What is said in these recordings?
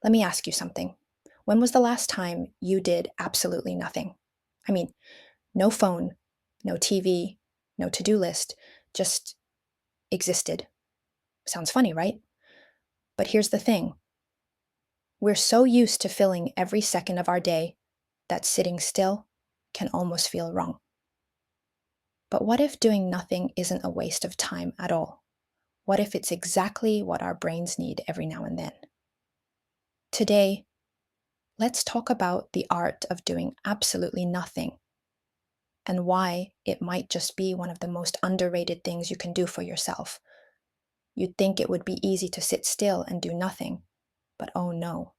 Let me ask you something. When was the last time you did absolutely nothing? I mean, no phone, no TV, no to do list, just existed. Sounds funny, right? But here's the thing, we're so used to filling every second of our day that sitting still can almost feel wrong. But what if doing nothing isn't a waste of time at all? What if it's exactly what our brains need every now and then? Today, let's talk about the art of doing absolutely nothing and why it might just be one of the most underrated things you can do for yourself. You'd think it would be easy to sit still and do nothing, but oh no.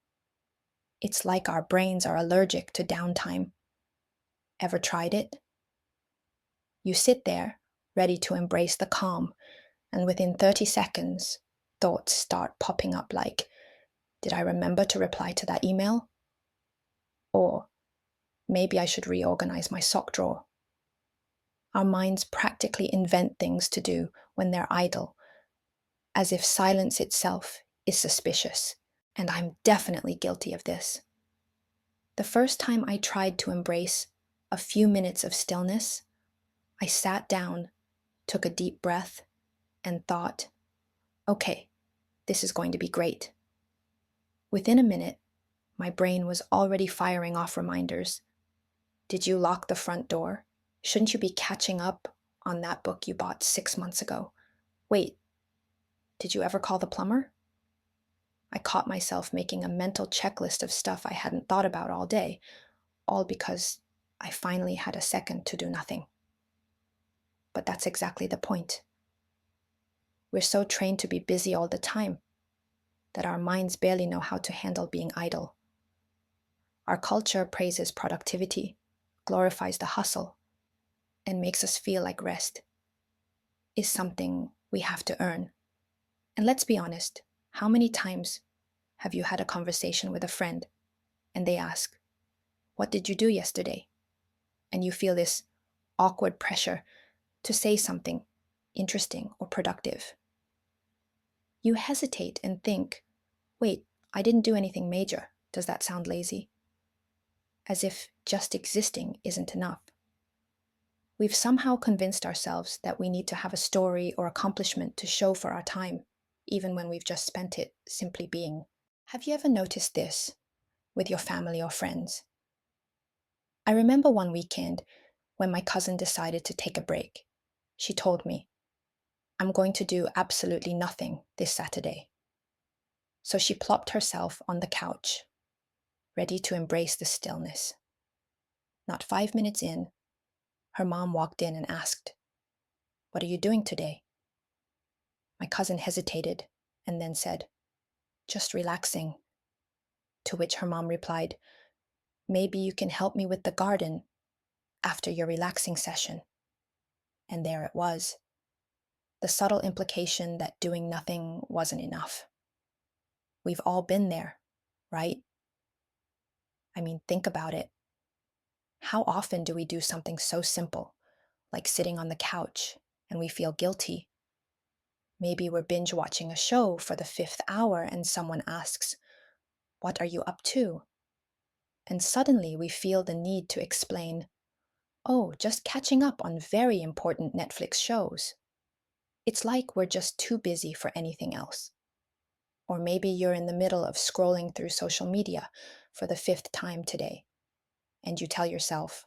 It's like our brains are allergic to downtime. Ever tried it? You sit there, ready to embrace the calm, and within 30 seconds, thoughts start popping up like, did I remember to reply to that email? Or maybe I should reorganize my sock drawer. Our minds practically invent things to do when they're idle, as if silence itself is suspicious. And I'm definitely guilty of this. The first time I tried to embrace a few minutes of stillness, I sat down, took a deep breath, and thought, okay, this is going to be great. Within a minute, my brain was already firing off reminders. Did you lock the front door? Shouldn't you be catching up on that book you bought 6 months ago? Wait, did you ever call the plumber? I caught myself making a mental checklist of stuff I hadn't thought about all day, all because I finally had a second to do nothing. But that's exactly the point. We're so trained to be busy all the time that our minds barely know how to handle being idle. Our culture praises productivity, glorifies the hustle, and makes us feel like rest is something we have to earn. And let's be honest, how many times have you had a conversation with a friend and they ask, what did you do yesterday? And you feel this awkward pressure to say something interesting or productive. You hesitate and think, wait, I didn't do anything major. Does that sound lazy? As if just existing isn't enough. We've somehow convinced ourselves that we need to have a story or accomplishment to show for our time, even when we've just spent it simply being. Have you ever noticed this with your family or friends? I remember one weekend when my cousin decided to take a break. She told me, I'm going to do absolutely nothing this Saturday. So she plopped herself on the couch, ready to embrace the stillness. Not 5 minutes in, her mom walked in and asked, what are you doing today? My cousin hesitated and then said, just relaxing. To which her mom replied, maybe you can help me with the garden after your relaxing session. And there it was, the subtle implication that doing nothing wasn't enough. We've all been there, right? I mean, think about it. How often do we do something so simple, like sitting on the couch, and we feel guilty? Maybe we're binge watching a show for the fifth hour and someone asks, what are you up to? And suddenly we feel the need to explain, oh, just catching up on very important Netflix shows. It's like we're just too busy for anything else. Or maybe you're in the middle of scrolling through social media for the fifth time today, and you tell yourself,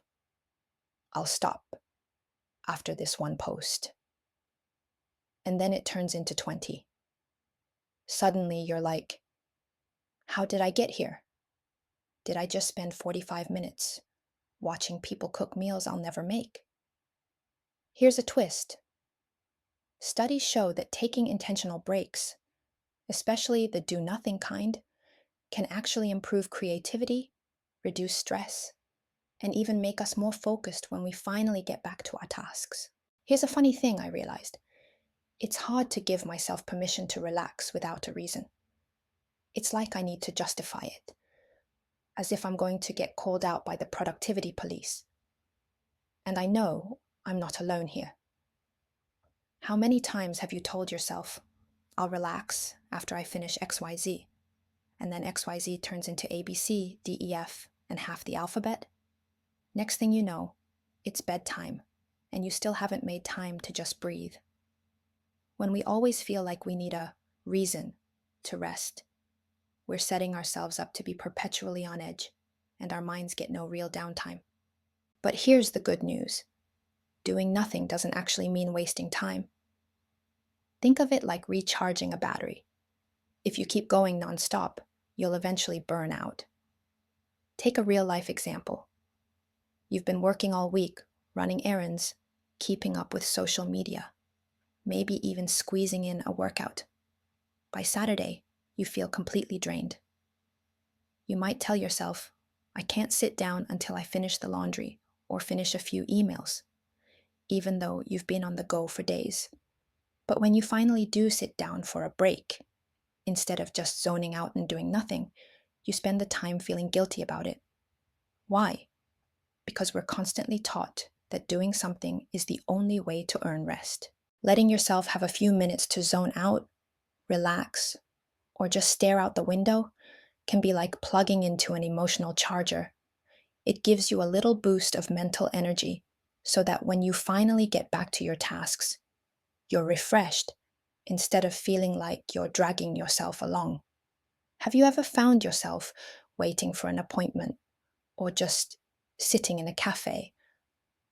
I'll stop after this one post. And then it turns into 20. Suddenly you're like, how did I get here? Did I just spend 45 minutes watching people cook meals I'll never make? Here's a twist. Studies show that taking intentional breaks, especially the do-nothing kind, can actually improve creativity, reduce stress, and even make us more focused when we finally get back to our tasks. Here's a funny thing I realized. It's hard to give myself permission to relax without a reason. It's like I need to justify it, as if I'm going to get called out by the productivity police. And I know I'm not alone here. How many times have you told yourself, I'll relax after I finish XYZ? and then XYZ turns into ABC, DEF, and half the alphabet. Next thing you know, it's bedtime, and you still haven't made time to just breathe. When we always feel like we need a reason to rest, we're setting ourselves up to be perpetually on edge, and our minds get no real downtime. But here's the good news. Doing nothing doesn't actually mean wasting time. Think of it like recharging a battery. If you keep going nonstop, you'll eventually burn out. Take a real-life example. You've been working all week, running errands, keeping up with social media, maybe even squeezing in a workout. By Saturday, you feel completely drained. You might tell yourself, I can't sit down until I finish the laundry or finish a few emails, even though you've been on the go for days. But when you finally do sit down for a break, instead of just zoning out and doing nothing, you spend the time feeling guilty about it. Why? Because we're constantly taught that doing something is the only way to earn rest. Letting yourself have a few minutes to zone out, relax, or just stare out the window can be like plugging into an emotional charger. It gives you a little boost of mental energy so that when you finally get back to your tasks, you're refreshed instead of feeling like you're dragging yourself along. Have you ever found yourself waiting for an appointment or just sitting in a cafe,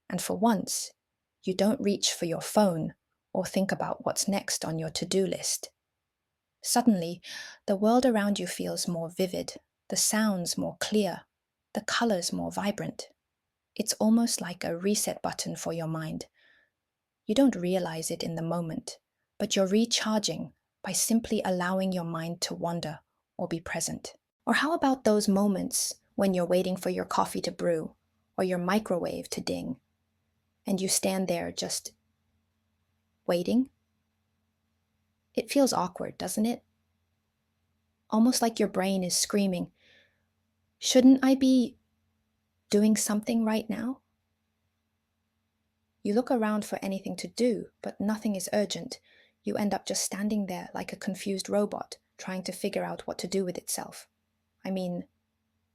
and for once, you don't reach for your phone or think about what's next on your to-do list? Suddenly, the world around you feels more vivid, the sounds more clear, the colors more vibrant. It's almost like a reset button for your mind. You don't realize it in the moment, but you're recharging by simply allowing your mind to wander or be present. Or how about those moments when you're waiting for your coffee to brew or your microwave to ding, and you stand there just waiting? It feels awkward, doesn't it? Almost like your brain is screaming, shouldn't I be doing something right now? You look around for anything to do, but nothing is urgent. You end up just standing there like a confused robot, trying to figure out what to do with itself. I mean,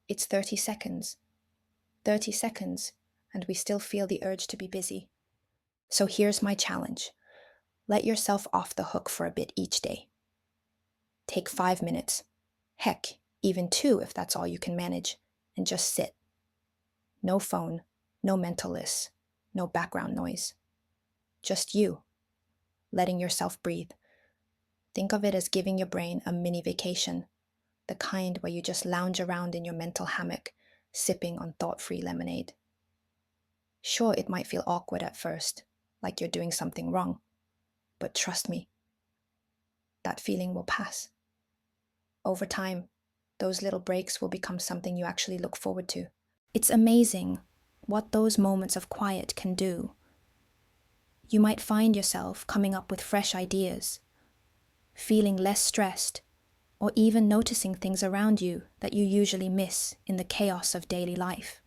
it's 30 seconds. 30 seconds, and we still feel the urge to be busy. So here's my challenge. Let yourself off the hook for a bit each day. Take 5 minutes. Heck, even 2 if that's all you can manage, and just sit. No phone, no mental lists, no background noise. Just you, letting yourself breathe. Think of it as giving your brain a mini vacation, the kind where you just lounge around in your mental hammock, sipping on thought-free lemonade. Sure, it might feel awkward at first, like you're doing something wrong, but trust me, that feeling will pass. Over time, those little breaks will become something you actually look forward to. It's amazing what those moments of quiet can do. You might find yourself coming up with fresh ideas, feeling less stressed, or even noticing things around you that you usually miss in the chaos of daily life.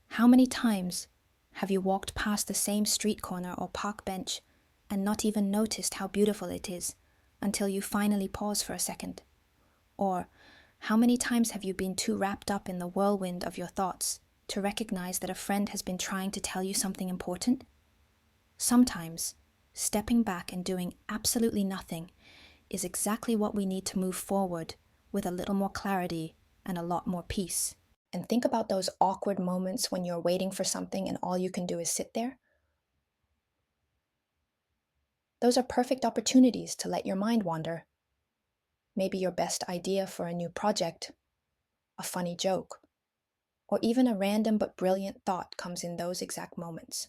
How many times have you walked past the same street corner or park bench and not even noticed how beautiful it is until you finally pause for a second? Or how many times have you been too wrapped up in the whirlwind of your thoughts to recognize that a friend has been trying to tell you something important? Sometimes, stepping back and doing absolutely nothing is exactly what we need to move forward with a little more clarity and a lot more peace. And think about those awkward moments when you're waiting for something and all you can do is sit there. Those are perfect opportunities to let your mind wander. Maybe your best idea for a new project, a funny joke, or even a random but brilliant thought comes in those exact moments.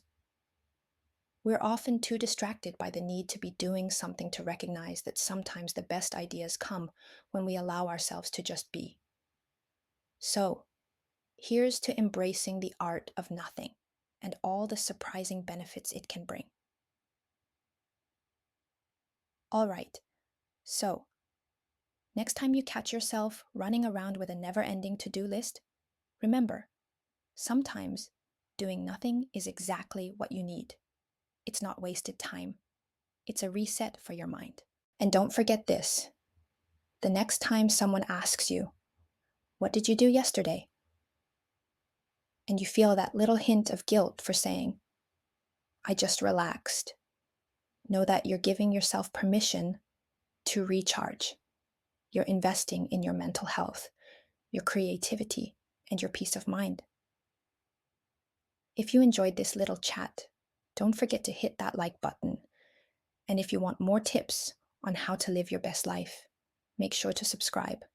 We're often too distracted by the need to be doing something to recognize that sometimes the best ideas come when we allow ourselves to just be. So, here's to embracing the art of nothing and all the surprising benefits it can bring. All right, so next time you catch yourself running around with a never-ending to-do list, remember, sometimes doing nothing is exactly what you need. It's not wasted time. It's a reset for your mind. And don't forget this. The next time someone asks you, "What did you do yesterday?" and you feel that little hint of guilt for saying, "I just relaxed," know that you're giving yourself permission to recharge. You're investing in your mental health, your creativity, and your peace of mind. If you enjoyed this little chat, don't forget to hit that like button. And if you want more tips on how to live your best life, make sure to subscribe.